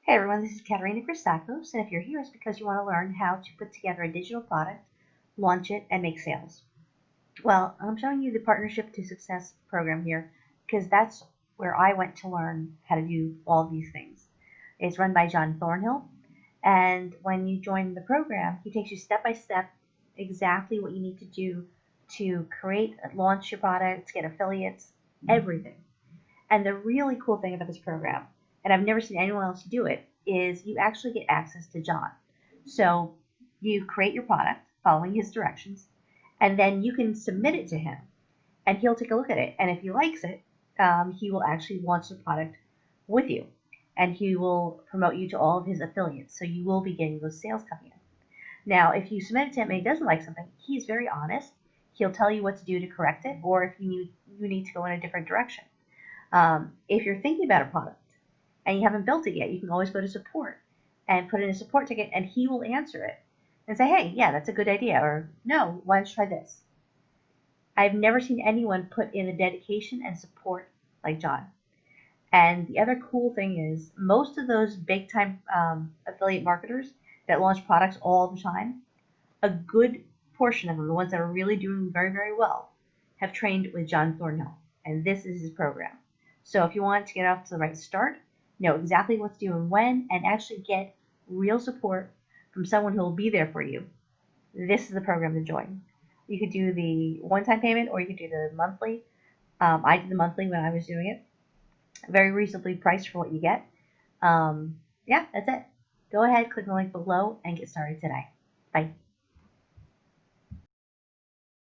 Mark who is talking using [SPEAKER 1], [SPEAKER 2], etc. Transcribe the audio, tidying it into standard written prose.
[SPEAKER 1] Hey everyone, this is Katerina Christakos, and if you're here, it's because you want to learn how to put together a digital product, launch it, and make sales. Well, I'm showing you the Partnership to Success program here because that's where I went to learn how to do all these things. It's run by John Thornhill, and when you join the program, he takes you step by step exactly what you need to do to create, launch your products, get affiliates, everything. And the really cool thing about this program, and I've never seen anyone else do it, is you actually get access to John. So you create your product following his directions, and then you can submit it to him, and he'll take a look at it. And if he likes it, he will actually launch the product with you, and he will promote you to all of his affiliates. So you will be getting those sales coming in. Now, if you submit it to him and he doesn't like something, he's very honest. He'll tell you what to do to correct it, or if you need to go in a different direction. If you're thinking about a product and you haven't built it yet, you can always go to support and put in a support ticket, and he will answer it and say, hey, yeah, that's a good idea, or no, why don't you try this? I've never seen anyone put in the dedication and support like John. And the other cool thing is most of those big time affiliate marketers that launch products all the time, a good portion of them, the ones that are really doing very, very well, have trained with John Thornhill. And this is his program. So if you want to get off to the right start, know exactly what to do and when, and actually get real support from someone who will be there for you, this is the program to join. You could do the one-time payment or you could do the monthly. I did the monthly when I was doing it. Very reasonably priced for what you get. Yeah, that's it. Go ahead, click the link below, and get started today. Bye.